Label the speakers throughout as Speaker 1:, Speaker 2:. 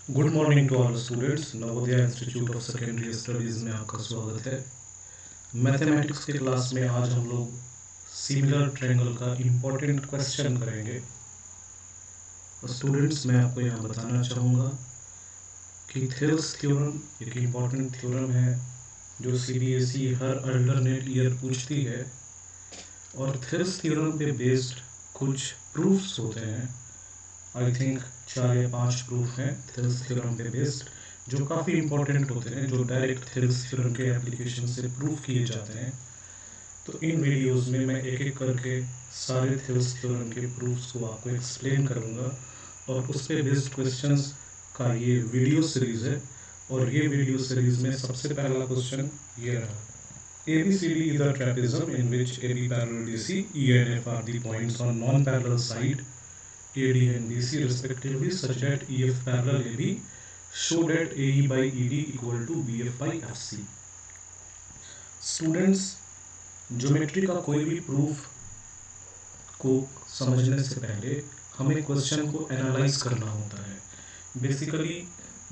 Speaker 1: Good morning to all students. Navodaya institute of secondary studies में आपका स्वागत है। मैथमेटिक्स के क्लास में आज हम लोग सिमिलर ट्रायंगल का इम्पोर्टेंट क्वेश्चन करेंगे। स्टूडेंट्स, मैं आपको यहाँ बताना चाहूँगा कि थेल्स थ्योरम एक इम्पॉर्टेंट थ्योरम है जो सीबीएसई हर अल्टरनेट ईयर पूछती है, और थेल्स थ्योरम पे बेस्ड कुछ प्रूफ्स होते हैं। आई थिंक 4 या 5 प्रूफ हैं थेल्स थ्योरम पे बेस्ड, जो काफ़ी इंपॉर्टेंट होते हैं, जो डायरेक्ट थेल्स थ्योरम के एप्लीकेशन से प्रूफ किए जाते हैं। तो इन वीडियोस में मैं एक एक करके सारे थेल्स थ्योरम के प्रूफ्स को आपको एक्सप्लेन करूँगा, और उस पे बेस्ड क्वेश्चंस का ये वीडियो सीरीज़ है। और ये वीडियो सीरीज़ में सबसे पहला क्वेश्चन ये रहा: ABCD is a trapezium in which AB parallel DC, E and F are the points on non-parallel side AD and BC respectively, such that EF parallel AB show that AE by ED equal to BF by FC। Students, geometry का कोई भी proof को समझने से पहले हमें question को analyse करना होता है। Basically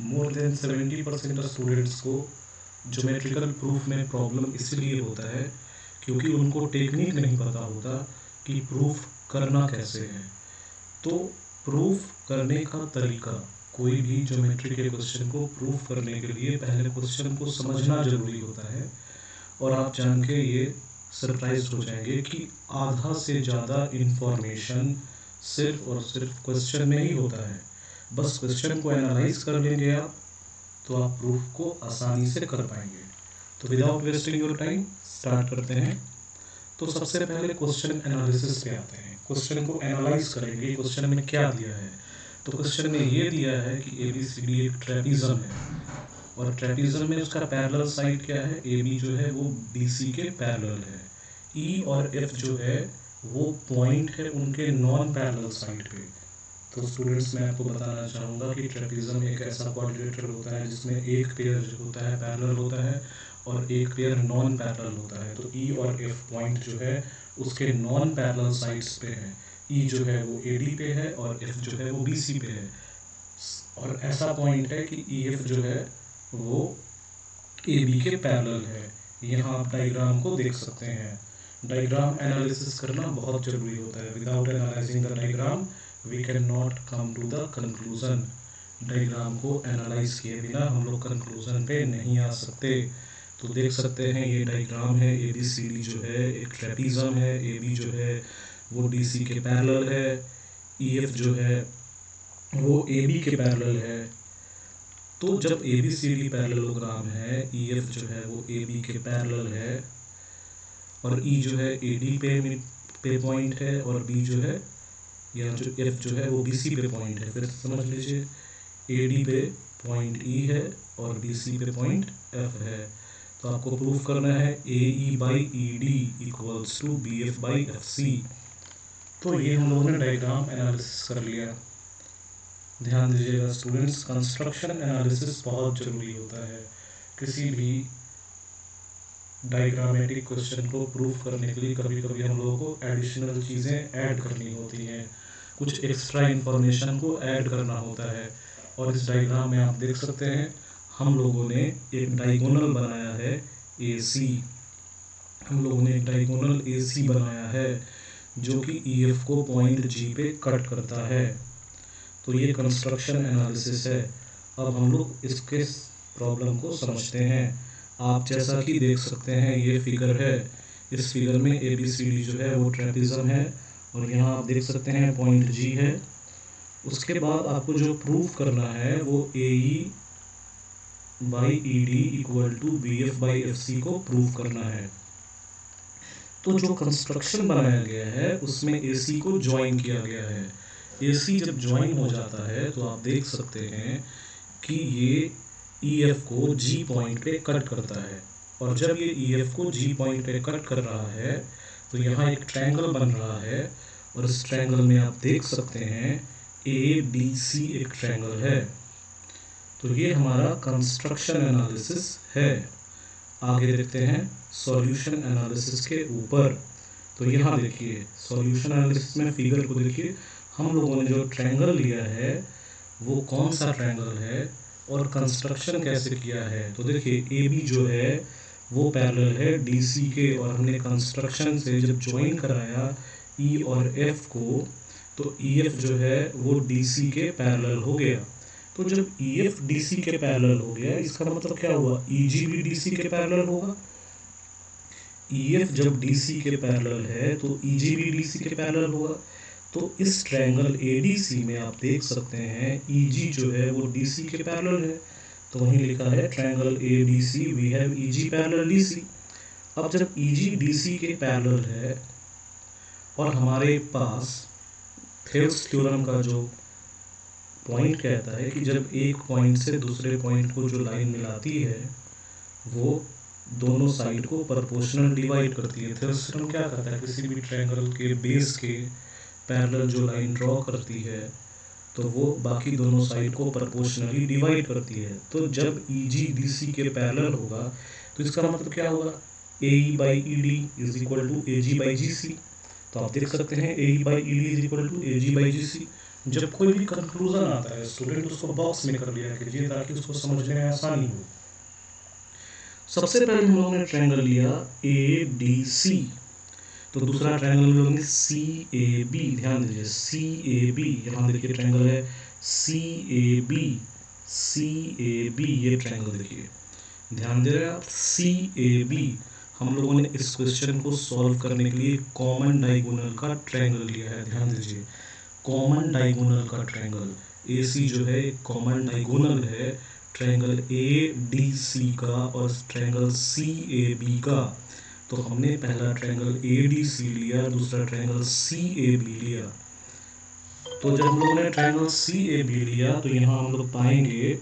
Speaker 1: more than 70% of students को ज्योमेट्रिकल प्रूफ में प्रॉब्लम इसलिए होता है क्योंकि उनको टेक्निक नहीं पता होता कि प्रूफ करना कैसे है। तो प्रूफ करने का तरीका, कोई भी ज्योमेट्री के क्वेश्चन को प्रूफ करने के लिए पहले क्वेश्चन को समझना जरूरी होता है। और आप जान के ये सरप्राइज हो जाएंगे कि आधा से ज़्यादा इंफॉर्मेशन सिर्फ और सिर्फ क्वेश्चन में ही होता है। बस क्वेश्चन को एनालाइज कर लेंगे आप, तो आप प्रूफ को आसानी से कर पाएंगे। तो without wasting your time start करते हैं। तो सबसे पहले क्वेश्चन एनालिसिस पे आते हैं। क्वेश्चन को एनालाइज करेंगे, क्वेश्चन में क्या दिया है। तो क्वेश्चन में ये दिया है कि ABCD एक ट्रेपिज्म है, और ट्रेपिज्म में उसका पैरेलल साइड क्या है, AB जो है वो BC के पैरेलल है। E और F जो है वो पॉइंट है उनके नॉन पैरेलल साइड पे। तो स्टूडेंट्स, मैं आपको बताना चाहूँगा कि ट्रेपिज्म एक ऐसा क्वाड्रिलेटरल होता है जिसमें एक पेयर जो होता है पैरेलल होता है और एक पेयर नॉन पैरेलल होता है। तो E और F पॉइंट जो है उसके नॉन पैरेलल साइड्स पे है। E जो है वो AD पे है और F जो है वो BC पे है। और ऐसा पॉइंट है कि EF जो है वो AB के पैरेलल है। यहाँ आप डायग्राम को देख सकते हैं। डायग्राम एनालिसिस करना बहुत जरूरी होता है। Without analysing the diagram we can not come to the conclusion. Diagram को एनालाइज किए बिना हम लोग कंक्लूजन पे नहीं आ सकते। तो देख सकते हैं ये डायग्राम है। ABCD जो है एक ट्रेपिज्म है। AB जो है वो DC के पैरेलल है। EF जो है वो AB के पैरेलल है। तो जब ABCD पैरेललोग्राम है, EF जो है वो AB के पैरेलल है, और E जो है AD पे पॉइंट है, और B जो है या जो F जो है वो BC पे पॉइंट है। फिर समझ लीजिए, AD पे पॉइंट E है और BC पे पॉइंट F है। तो आपको प्रूफ करना है AE by ED equals to BF by FC। तो ये हम लोगों ने डायग्राम एनालिसिस कर लिया। ध्यान दीजिएगा स्टूडेंट्स, कंस्ट्रक्शन एनालिसिस बहुत ज़रूरी होता है। किसी भी डायग्रामेटिक क्वेश्चन को प्रूफ करने के लिए कभी कभी हम लोगों को एडिशनल चीज़ें ऐड करनी होती हैं, कुछ एक्स्ट्रा इन्फॉर्मेशन को ऐड करना होता है। और इस डायग्राम में आप देख सकते हैं हम लोगों ने एक डायगोनल बनाया है AC। हम लोगों ने एक डायगोनल AC बनाया है जो कि EF को पॉइंट G पे कट करता है। तो ये कंस्ट्रक्शन एनालिसिस है। अब हम लोग इसके प्रॉब्लम को समझते हैं। आप जैसा कि देख सकते हैं ये फिगर है। इस फिगर में ABCD जो है वो ट्रेपिज्म है, और यहाँ आप देख सकते हैं पॉइंट G है। उसके बाद आपको जो प्रूफ करना है वो AE by ED equal to BF by FC को प्रूफ करना है। तो जो कंस्ट्रक्शन बनाया गया है उसमें AC को ज्वाइन किया गया है। AC जब ज्वाइन हो जाता है तो आप देख सकते हैं कि ये EF को G पॉइंट पे कट करता है। और जब ये EF को G पॉइंट पे कट कर रहा है तो यहाँ एक ट्रायंगल बन रहा है, और इस ट्रायंगल में आप देख सकते हैं ABC एक ट्रायंगल है। तो ये हमारा कंस्ट्रक्शन एनालिसिस है। आगे देखते हैं सॉल्यूशन एनालिसिस के ऊपर। तो यहाँ देखिए सॉल्यूशन एनालिसिस में फिगर को देखिए, हम लोगों ने जो ट्रायंगल लिया है वो कौन सा ट्रायंगल है और कंस्ट्रक्शन कैसे किया है। तो देखिए ए बी जो है वो पैरेलल है डी सी के, और हमने कंस्ट्रक्शन से जब ज्वाइन कराया ई और एफ को, तो ई एफ जो है वो डी सी के पैरेलल हो गया। तो जब ई एफ डी सी के पैरेलल हो गया, इसका मतलब क्या हुआ, ई जी भी डी सी के पैरेलल होगा। ई एफ जब डी सी के पैरेलल है तो ई जी भी डी सी के पैरेलल होगा। तो इस ट्रायंगल ए डी सी में आप देख सकते हैं ई जी जो है वो डी सी के पैरेलल है। तो वहीं लिखा है triangle A D C we have E G parallel D C. अब जब ई जी डी सी के पैरेलल है और हमारे पास थेल्स थ्योरम का जो पॉइंट कहता है कि जब एक पॉइंट से दूसरे पॉइंट को जो लाइन मिलाती है वो दोनों साइड को प्रोपोर्शनल डिवाइड करती है। थेल्स थ्योरम क्या कहता है, किसी भी ट्रायंगल के बेस के पैरेलल जो लाइन ड्रॉ करती है तो वो बाकी दोनों साइड को प्रोपोर्शनली डिवाइड करती है। तो जब ई जी डी सी के पैरेलल होगा तो इसका मतलब क्या होगा, A E by E D is equal to A G by G C. तो आप देख सकते हैं A E by E D is equal to A G by G C. जब कोई भी कंक्लूजन आता है स्टूडेंट उसको बॉक्स में कर लिया कीजिए ताकि उसको समझने में आसानी हो। सबसे पहले हम लोगों ने ट्रायंगल लिया ए डी सी, तो दूसरा ट्रायंगल हम लोग सी ए बी, ध्यान दीजिए सी ए बी, यहाँ देखिए ट्रायंगल है C A B, C A B, ये ट्रायंगल देखिए, ध्यान दे रहे हैं आप, सी ए बी। हम लोगों ने इस क्वेश्चन को सॉल्व करने के लिए कॉमन डायगोनल का ट्रायंगल लिया है, ध्यान दीजिए कॉमन डायगोनल का ट्रायंगल ए सी जो है कॉमन डायगोनल है ट्रायंगल ए डी सी का और ट्रायंगल सी ए बी का। तो हमने पहला ट्रायंगल ए डी सी लिया, दूसरा ट्रायंगल सी ए बी लिया। तो जब हम लोगों ने ट्रायंगल सी ए बी लिया तो यहाँ हम लोग पाएंगे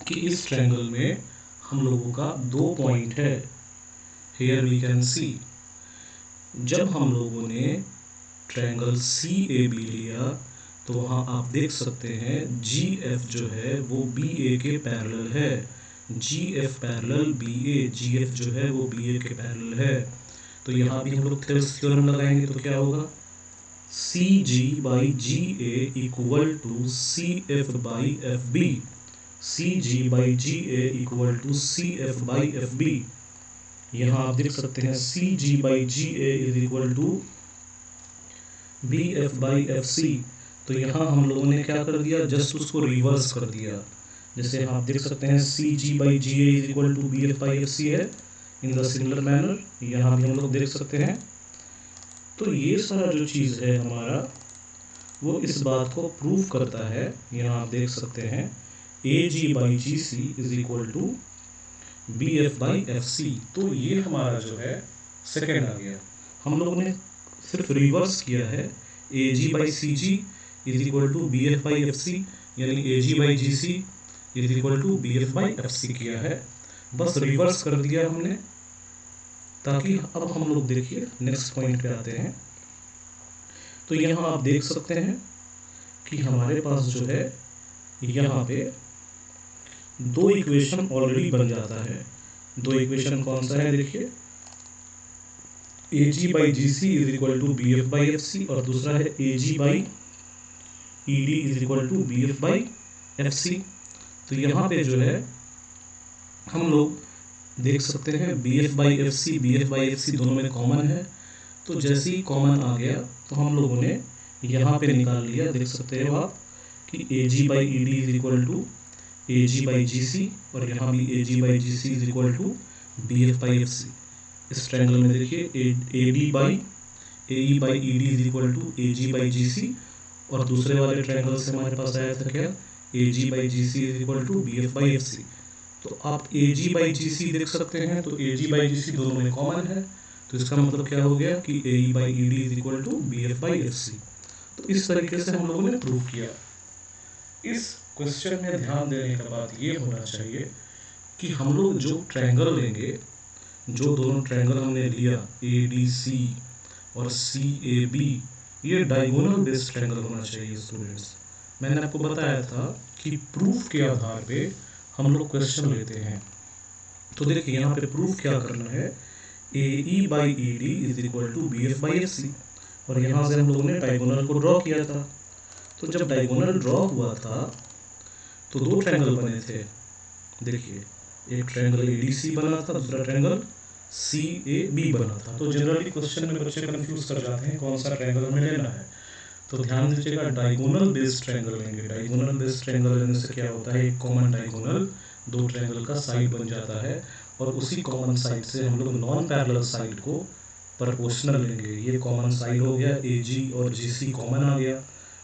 Speaker 1: कि इस ट्रायंगल में हम लोगों का 2 पॉइंट है, हियर वी कैन सी। जब हम लोगों ने ट्रायंगल सी ए बी लिया तो वहाँ आप देख सकते हैं जी एफ जो है वो बी ए के पैरेलल है, जी एफ पैरेलल बी ए, जी एफ जो है वो बी ए के पैरेलल है। तो यहाँ भी हम लोग थेल्स थ्योरम लगाएंगे तो क्या होगा, C G by G A equal to C F by F B, C G by G A equal to C F by F B. यहाँ आप देख सकते हैं C G by G A is equal to B F by F C. तो यहाँ हम लोगों ने क्या कर दिया, जस्ट उसको रिवर्स कर दिया। जैसे आप देख सकते हैं C G by G A is equal to B F by F C है इन द सिमिलर मैनर, यहाँ भी हम लोग देख सकते हैं। तो ये सारा जो चीज़ है हमारा वो इस बात को प्रूव करता है, यहाँ आप देख सकते हैं A G by G C is equal to B F by F C. तो ये हमारा जो है सेकेंड आ गया। हम लोगों ने सिर्फ रिवर्स किया है, A G by C G is equal to B F by F C, यानी A G by G C is equal to B F by F C किया है, बस रिवर्स कर दिया हमने। ताकि अब हम लोग देखिए नेक्स्ट पॉइंट पे आते हैं। तो यहाँ आप देख सकते हैं कि हमारे पास जो है यहाँ पे 2 इक्वेशन ऑलरेडी बन जाता है। 2 इक्वेशन कौन सा है देखिए, A G by G C is equal to B F by F C, और दूसरा है A G by E D is equal to B F by F C. तो यहाँ पे जो है हम लोग देख सकते हैं B F by F C दोनों में कॉमन है। तो जैसे ही कॉमन आ गया तो हम लोगों ने यहाँ पे निकाल लिया, देख सकते हो आप कि A G by E D is equal to A G by G C, और यहाँ भी A G by G C is equal to B F by F C. इस ट्रायंगल में देखिए A D by A E by E D is equal to A G by G C, और दूसरे वाले triangle से हमारे पास आया था क्या, A G by G C is equal to B F by F C. तो आप ए जी बाई जी सी देख सकते हैं, तो ए जी बाई जी सी दोनों में कॉमन है। तो इसका मतलब क्या हो गया कि A E by E D is equal to B F by F C. तो इस तरीके से हम लोगों ने प्रूव किया। इस क्वेश्चन में ध्यान देने का बात ये होना चाहिए कि हम लोग जो ट्रायंगल लेंगे, जो दोनों ट्रायंगल हमने लिया ए डी सी और सी ए बी, ये डायगोनल बेस्ड ट्रायंगल होना चाहिए स्टूडेंट्स। मैंने आपको बताया था कि प्रूफ के आधार पे हम लोग क्वेश्चन लेते हैं। तो देखिए यहाँ पे प्रूफ क्या करना है, A E by E D is equal to B F by F C, और यहाँ से हम लोगों ने डायगोनल को ड्रॉ किया था। तो जब डायगोनल ड्रॉ हुआ था तो दो ट्रायंगल बने थे, देखिए एक ट्रायंगल एडीसी बना था, दूसरा ट्रायंगल सीएबी बना था। तो जनरली क्वेश्चन में बच्चे कंफ्यूज कर जाते हैं कौन सा ट्रायंगल हमें लेना है। तो ध्यान दीजिएगा, डायगोनल बेस्ड ट्रायंगल लेंगे। डायगोनल बेस्ड ट्रायंगल लेने से क्या होता है, एक कॉमन डायगोनल दो ट्रायंगल का साइड बन जाता है, और उसी कॉमन साइड से हम लोग नॉन पैरेलल साइड को प्रोपोर्शनल लेंगे। ये कॉमन साइड हो गया, एजी और जीसी कॉमन आ गया।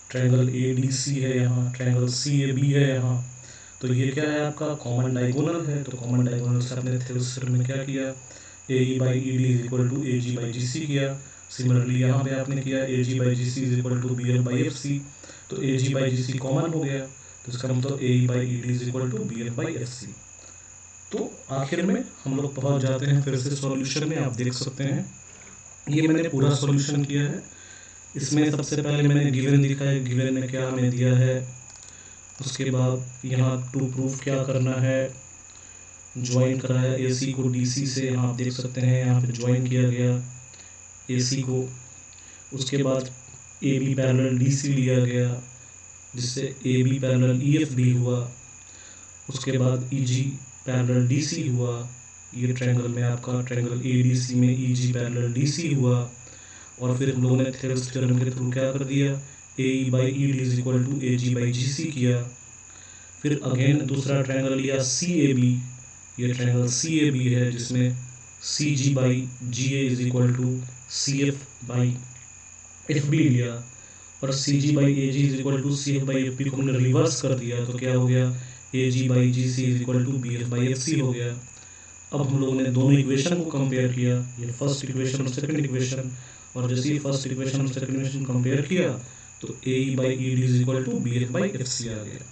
Speaker 1: ट्रायंगल एडीसी है यहाँ, ट्रायंगल सीएबी है यहाँ। तो ये क्या है, आपका कॉमन डायगोनल है। तो कॉमन डायगोनल से आपने थ्योरम में क्या किया, A E by E D is equal to A G by G C किया। सिमिलरली यहाँ पे आपने किया A G by G C is equal to B F by F C. तो A G by G C common हो गया, तो इसका मतलब A E by E D is equal to B F by F C. तो आखिर में हम लोग पहुँच जाते हैं फिर से सॉल्यूशन में। आप देख सकते हैं ये मैंने पूरा सॉल्यूशन किया है। इसमें सबसे पहले मैंने गिवन लिखा है, गिवन में क्या हमें दिया है। उसके बाद यहाँ टू प्रूफ क्या करना है, ज्वाइन कराया एसी को डीसी से, आप देख सकते हैं यहाँ पे ज्वाइन किया गया एसी को। उसके बाद ए बी पैरेलल डीसी लिया गया, जिससे A B parallel E F B हुआ। उसके बाद ई जी पैरेलल डीसी हुआ। ये ट्रायंगल में आपका ट्रायंगल ए डी सी में ई जी पैरेलल डीसी हुआ। और फिर हम लोगों ने थेरेस थ्योरम के थ्रू क्या कर दिया, A E by E D is equal to A G by G C किया। फिर अगेन दूसरा ट्रायंगल लिया सी ए बी, ये ट्रायंगल सी ए बी है, जिसमें C G by G A is equal to C F by F B लिया। और C G by A G is equal to C F by F B को हमने reverse कर दिया, तो क्या हो गया, ए G by G C is equal to B F by F C हो गया। अब हम लोगों ने दोनों इक्वेशन को कंपेयर किया, ये फर्स्ट इक्वेशन और सेकंड इक्वेशन। और जैसे ही फर्स्ट इक्वेशन और सेकंड इक्वेशन कंपेयर किया, तो A E by E D is equal to B F by F C आ गया।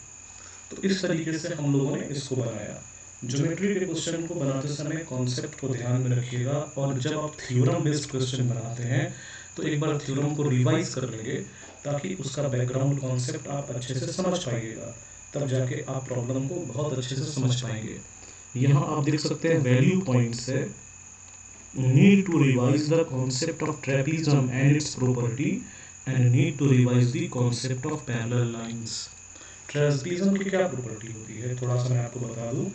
Speaker 1: तो इस तरीके से हम लोगों ने इसको बनाया। ज्योमेट्री के क्वेश्चन को बनाते समय कॉन्सेप्ट को ध्यान में रखिएगा, और जब आप थ्योरम बेस्ड क्वेश्चन बनाते हैं तो एक बार थ्योरम को रिवाइज कर लेंगे, ताकि उसका बैकग्राउंड कॉन्सेप्ट आप अच्छे से समझ पाइएगा। तब जाके आप प्रॉब्लम को बहुत अच्छे से समझ पाएंगे। यहाँ आप देख सकते हैं वैल्यू पॉइंट्स है, need to revise the concept of trapezium and its property and need to revise the concept of parallel lines. Trapezium की क्या प्रॉपर्टी होती है, थोड़ा सा मैं आपको बता दूं।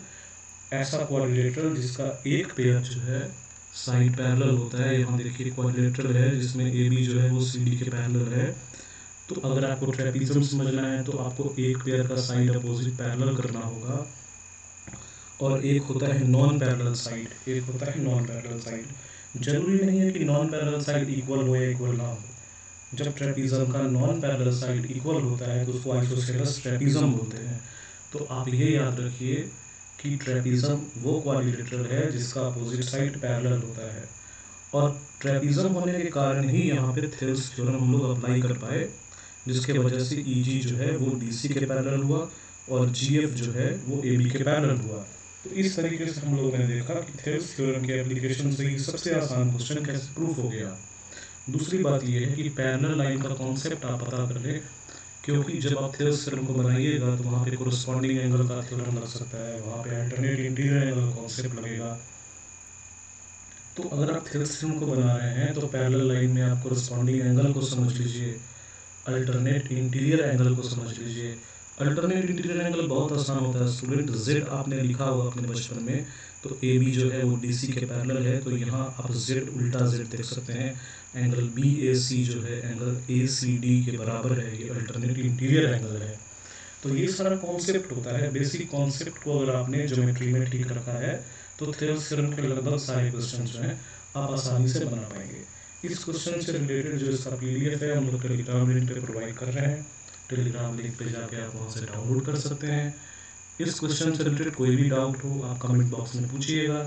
Speaker 1: ऐसा क्वाड्रिलेटरल जिसका एक पेयर जो है साइड पैरेलल होता है, यहाँ देखिए क्वाड्रिलेटरल है जिसमें ए बी जो है वो सी डी के पैरेलल है। तो अगर आपको ट्रेपीजम समझना है तो आपको एक पेयर का साइड अपोजिट पैरेलल करना होगा, और एक होता है नॉन पैरेलल साइड, एक होता है नॉन पैरेलल साइड। जरूरी नहीं है कि नॉन पैरेलल साइड इक्वल हो या इक्वल ना हो। जब ट्रेपीजम का नॉन पैरेलल साइड इक्वल होता है तो उसको आइसोसेलेस ट्रेपीजम बोलते हैं। तो आप ये याद रखिए कि ट्रेपीजम वो क्वाड्रिलेटरल है जिसका अपोजिट साइड पैरेलल होता है। और ट्रेपीजम होने के कारण ही यहाँ पे थेल्स थ्योरम हम लोग अप्लाई कर पाए, जिसके वजह से ई जी जो है वो डी सी के पैरेलल हुआ, और जी एफ जो है वो ए बी के पैरेलल हुआ। तो इस तरीके से हम लोगों ने देखा कि थेल्स थ्योरम के एप्लीकेशन से ही सबसे आसान क्वेश्चन कैसे प्रूफ हो गया। दूसरी बात यह है कि पैरेलल लाइन का कॉन्सेप्ट आप पता कर लें, क्योंकि जब आप थेल्स थ्योरम को बनाइएगा तो वहाँ पे कोरस्पॉन्डिंग एंगल का थ्योरम लग सकता है, वहाँ पे अल्टरनेट इंटीरियर एंगल कॉन्सेप्ट लगेगा। तो अगर आप थेल्स थ्योरम को बना रहे हैं तो पैरेलल लाइन में आप कोरस्पॉन्डिंग एंगल को समझ लीजिए, अल्टरनेट इंटीरियर एंगल को समझ लीजिए। अल्टरनेट इंटीरियर एंगल बहुत आसान होता है स्टूडेंट, जेड आपने लिखा होगा अपने बचपन में, तो ए बी जो है वो डी सी के पैरेलल है, तो यहाँ आप जेड उल्टा जेड देख सकते हैं। एंगल बी ए सी जो है एंगल ए सी डी के बराबर है, ये अल्टरनेट इंटीरियर एंगल है। तो ये सारा कॉन्सेप्ट होता है, बेसिक कॉन्सेप्ट को अगर आपने ज्योमेट्री में ठीक रखा है तो थेल्स थ्योरम के लगभग सारे क्वेश्चन जो हैं आप आसानी से बना पाएंगे। इस क्वेश्चन से रिलेटेड जो इसका पीडीएफ है हम लोग टेलीग्राम लिंक पे प्रोवाइड कर रहे हैं, टेलीग्राम लिंक पे जाके आप वहाँ से डाउनलोड कर सकते हैं। इस क्वेश्चन से रिलेटेड कोई भी डाउट हो आप कमेंट बॉक्स में पूछिएगा,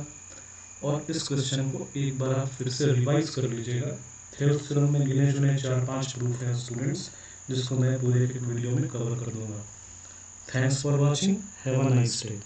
Speaker 1: और इस क्वेश्चन को एक बार आप फिर से रिवाइज कर लीजिएगा। थेल्स थ्योरम में गिने चुने 4-5 प्रूफ हैं स्टूडेंट्स, जिसको मैं पूरे एक वीडियो में कवर कर दूंगा। Thanks for watching, have a nice day.